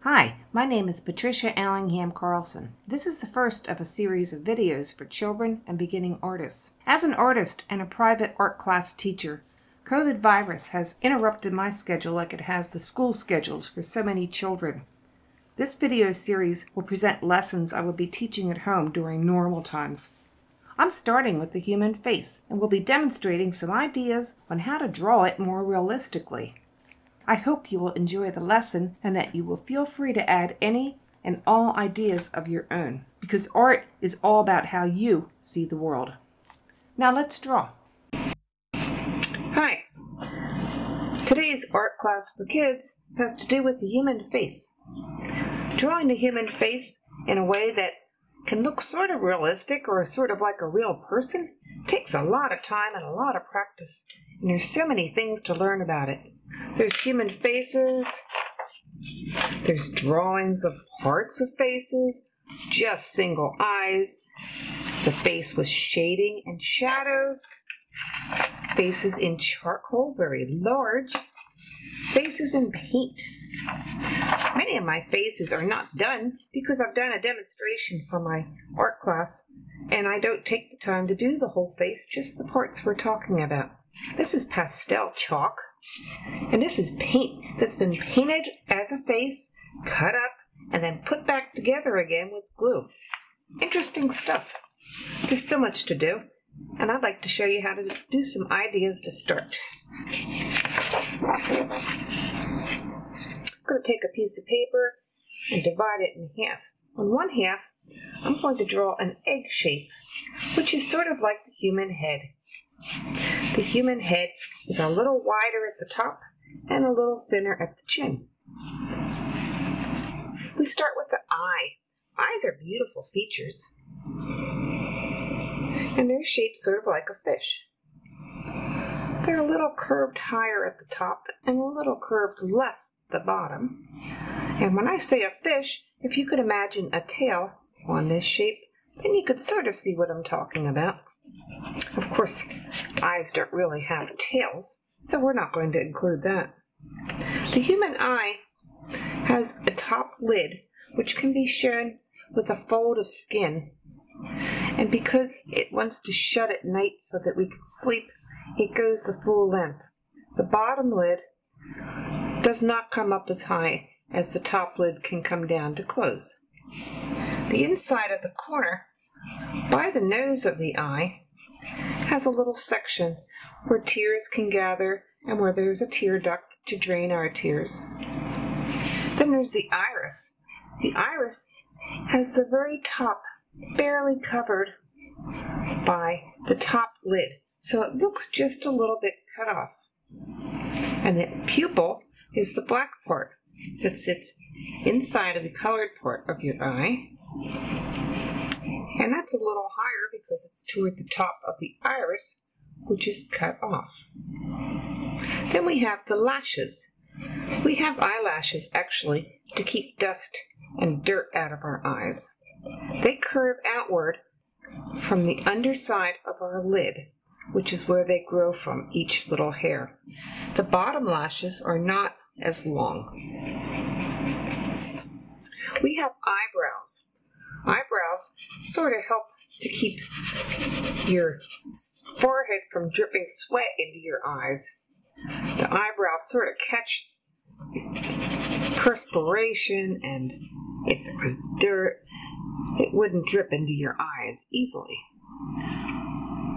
Hi, my name is Patricia Allingham Carlson. This is the first of a series of videos for children and beginning artists. As an artist and a private art class teacher, COVID virus has interrupted my schedule like it has the school schedules for so many children. This video series will present lessons I will be teaching at home during normal times. I'm starting with the human face and will be demonstrating some ideas on how to draw it more realistically. I hope you will enjoy the lesson and that you will feel free to add any and all ideas of your own, because art is all about how you see the world. Now let's draw. Hi. Today's art class for kids has to do with the human face. Drawing the human face in a way that can look sort of realistic or sort of like a real person takes a lot of time and a lot of practice, and there's so many things to learn about it. There's human faces, there's drawings of parts of faces, just single eyes, the face with shading and shadows, faces in charcoal, very large, faces in paint. Many of my faces are not done because I've done a demonstration for my art class and I don't take the time to do the whole face, just the parts we're talking about. This is pastel chalk. And this is paint that's been painted as a face, cut up, and then put back together again with glue. Interesting stuff. There's so much to do, and I'd like to show you how to do some ideas to start. I'm going to take a piece of paper and divide it in half. On one half, I'm going to draw an egg shape, which is sort of like the human head. The human head is a little wider at the top and a little thinner at the chin. We start with the eye. Eyes are beautiful features, and they're shaped sort of like a fish. They're a little curved higher at the top and a little curved less at the bottom. And when I say a fish, if you could imagine a tail on this shape, then you could sort of see what I'm talking about. Of course, eyes don't really have tails, so we're not going to include that. The human eye has a top lid, which can be shown with a fold of skin. And because it wants to shut at night so that we can sleep, it goes the full length. The bottom lid does not come up as high as the top lid can come down to close. The inside of the corner, by the nose of the eye, has a little section where tears can gather and where there's a tear duct to drain our tears. Then there's the iris. The iris has the very top barely covered by the top lid, so it looks just a little bit cut off. And the pupil is the black part that sits inside of the colored part of your eye. And that's a little higher because it's toward the top of the iris, which is cut off. Then we have the lashes. We have eyelashes, actually, to keep dust and dirt out of our eyes. They curve outward from the underside of our lid, which is where they grow from, each little hair. The bottom lashes are not as long. We have eyebrows. Eyebrows sort of help to keep your forehead from dripping sweat into your eyes. The eyebrows sort of catch perspiration, and if there was dirt, it wouldn't drip into your eyes easily.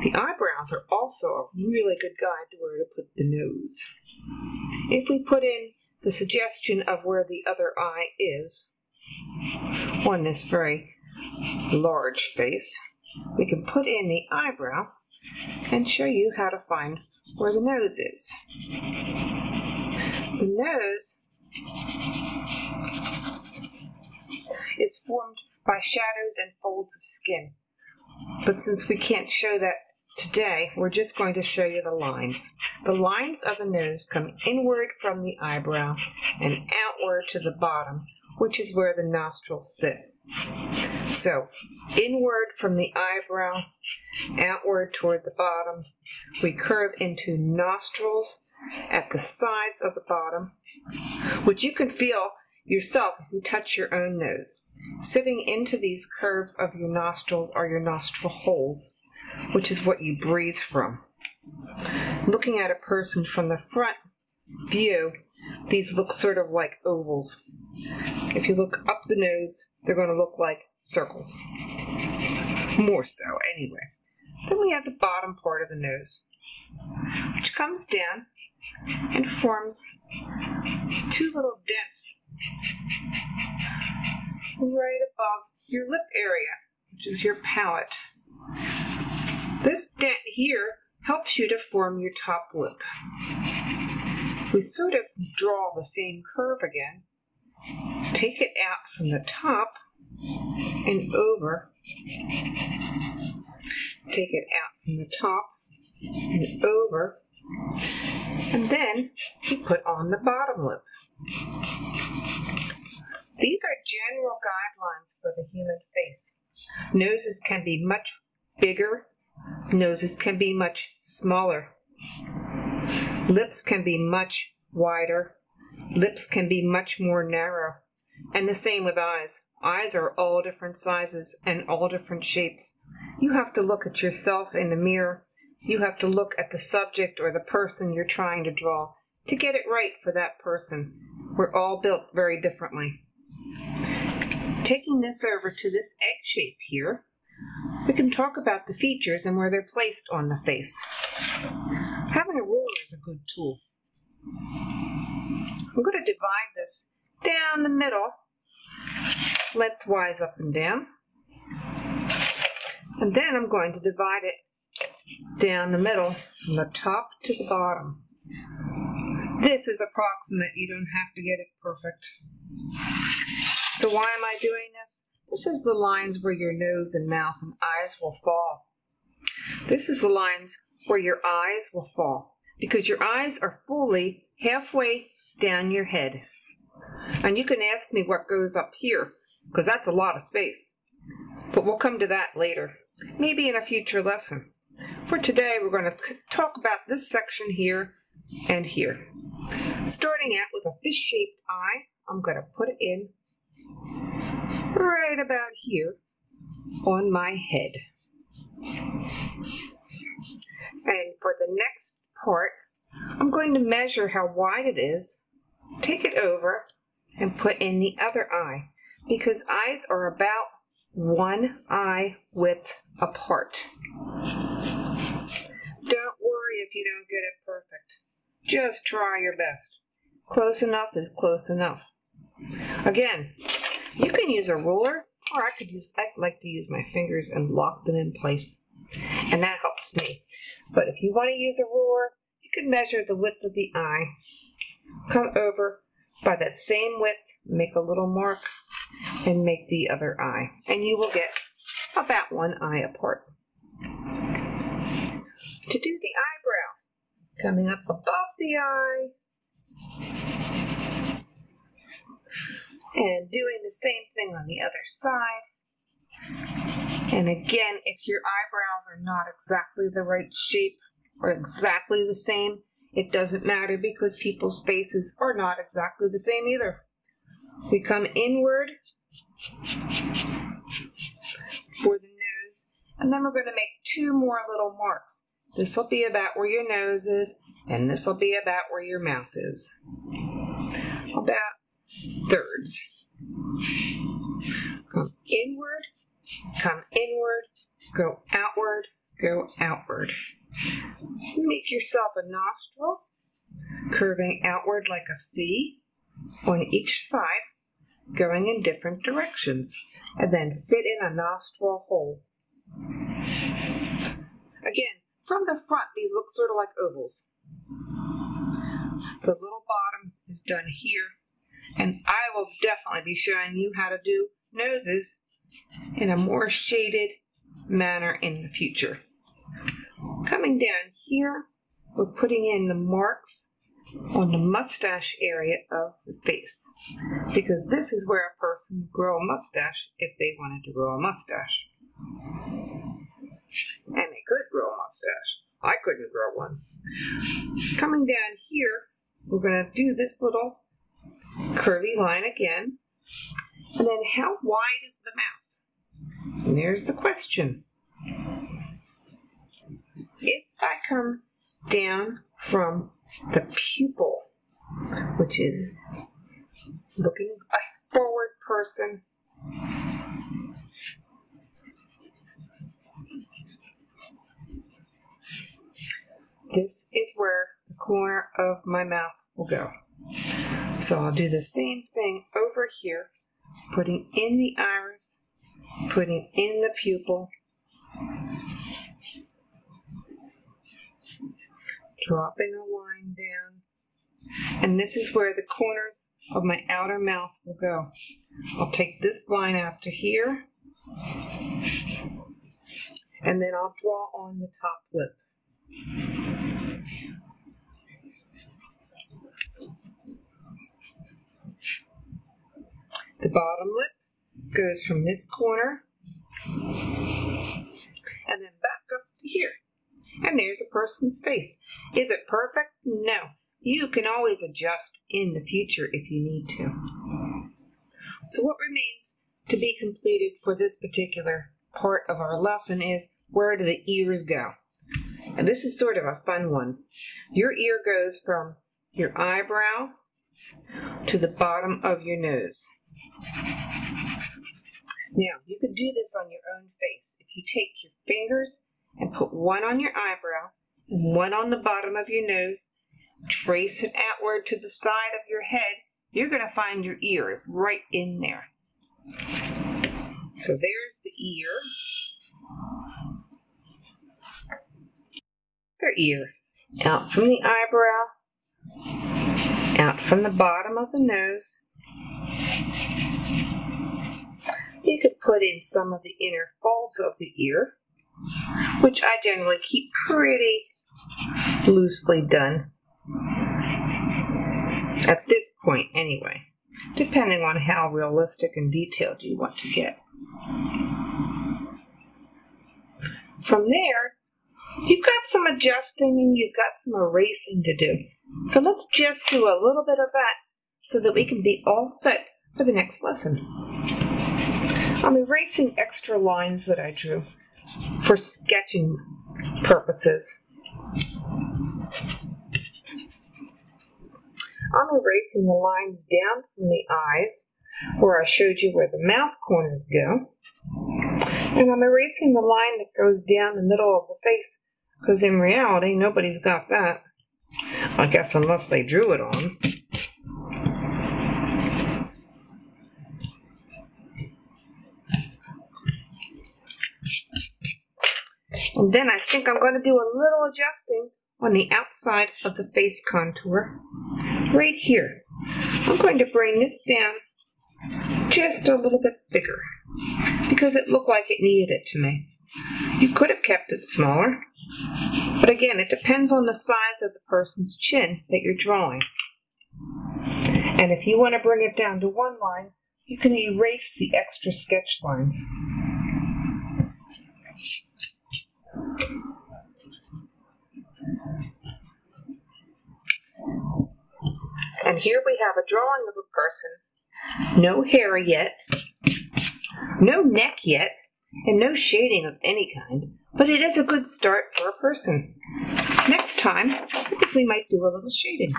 The eyebrows are also a really good guide to where to put the nose. If we put in the suggestion of where the other eye is on this very large face, we can put in the eyebrow and show you how to find where the nose is. The nose is formed by shadows and folds of skin, but since we can't show that today, we're just going to show you the lines. The lines of the nose come inward from the eyebrow and outward to the bottom, which is where the nostrils sit. So, inward from the eyebrow, outward toward the bottom, we curve into nostrils at the sides of the bottom, which you can feel yourself if you touch your own nose, sitting into these curves of your nostrils or your nostril holes, which is what you breathe from. Looking at a person from the front view, these look sort of like ovals. If you look up the nose, they're going to look like circles. More so, anyway. Then we have the bottom part of the nose, which comes down and forms two little dents right above your lip area, which is your palate. This dent here helps you to form your top lip. We sort of draw the same curve again. Take it out from the top and over. Take it out from the top and over. And then you put on the bottom lip. These are general guidelines for the human face. Noses can be much bigger. Noses can be much smaller. Lips can be much wider. Lips can be much more narrow. And the same with eyes. Eyes are all different sizes and all different shapes. You have to look at yourself in the mirror. You have to look at the subject or the person you're trying to draw to get it right for that person. We're all built very differently. Taking this over to this egg shape here, we can talk about the features and where they're placed on the face. Having a ruler is a good tool. I'm going to divide this down the middle, lengthwise up and down. And then I'm going to divide it down the middle from the top to the bottom. This is approximate. You don't have to get it perfect. So why am I doing this? This is the lines where your nose and mouth and eyes will fall. This is the lines where your eyes will fall, because your eyes are fully halfway down your head. And you can ask me what goes up here, because that's a lot of space. But we'll come to that later, maybe in a future lesson. For today, we're going to talk about this section here and here. Starting out with a fish-shaped eye, I'm going to put it in right about here on my head. And for the next part, I'm going to measure how wide it is, take it over, and put in the other eye, because eyes are about one eye width apart. Don't worry if you don't get it perfect. Just try your best. Close enough is close enough. Again, you can use a ruler, or I like to use my fingers and lock them in place, and that helps me. But if you want to use a ruler, you can measure the width of the eye, come over by that same width, make a little mark, and make the other eye, and you will get about one eye apart. To do the eyebrow, coming up above the eye, and doing the same thing on the other side. And again, if your eyebrows are not exactly the right shape or exactly the same, it doesn't matter, because people's faces are not exactly the same either. We come inward for the nose, and then we're going to make two more little marks. This will be about where your nose is, and this will be about where your mouth is. About thirds. Come inward, go outward. Make yourself a nostril, curving outward like a C on each side, going in different directions, and then fit in a nostril hole. Again, from the front, these look sort of like ovals. The little bottom is done here, and I will definitely be showing you how to do noses in a more shaded manner in the future. Coming down here, we're putting in the marks on the mustache area of the face, because this is where a person would grow a mustache if they wanted to grow a mustache. And they could grow a mustache. I couldn't grow one. Coming down here, we're going to do this little curvy line again. And then how wide is the mouth? And there's the question. If I come down from the pupil, which is looking a forward person, this is where the corner of my mouth will go. So I'll do the same thing over here, putting in the iris, putting in the pupil, dropping a line down, and this is where the corners of my outer mouth will go. I'll take this line out to here, and then I'll draw on the top lip. The bottom lip goes from this corner and then back up to here. And there's a person's face. Is it perfect? No. You can always adjust in the future if you need to. So what remains to be completed for this particular part of our lesson is, where do the ears go? And this is sort of a fun one. Your ear goes from your eyebrow to the bottom of your nose. Now, you can do this on your own face. If you take your fingers and put one on your eyebrow and one on the bottom of your nose, trace it outward to the side of your head, you're going to find your ear right in there. So there's the ear. Their ear. Out from the eyebrow, out from the bottom of the nose. You could put in some of the inner folds of the ear, which I generally keep pretty loosely done. At this point anyway, depending on how realistic and detailed you want to get. From there, you've got some adjusting and you've got some erasing to do. So let's just do a little bit of that so that we can be all set for the next lesson. I'm erasing extra lines that I drew for sketching purposes. I'm erasing the lines down from the eyes, where I showed you where the mouth corners go. And I'm erasing the line that goes down the middle of the face, because in reality, nobody's got that. I guess unless they drew it on. And then I think I'm going to do a little adjusting on the outside of the face contour, right here. I'm going to bring this down just a little bit bigger, because it looked like it needed it to me. You could have kept it smaller, but again, it depends on the size of the person's chin that you're drawing. And if you want to bring it down to one line, you can erase the extra sketch lines. And here we have a drawing of a person. No hair yet, no neck yet, and no shading of any kind, but it is a good start for a person. Next time, I think we might do a little shading.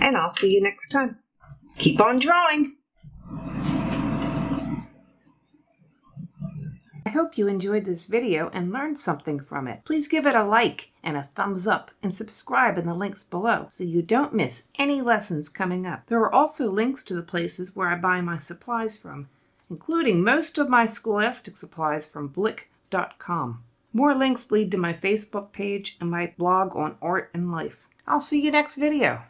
And I'll see you next time. Keep on drawing. I hope you enjoyed this video and learned something from it. Please give it a like and a thumbs up and subscribe in the links below so you don't miss any lessons coming up. There are also links to the places where I buy my supplies from, including most of my scholastic supplies from blick.com. More links lead to my Facebook page and my blog on art and life. I'll see you next video.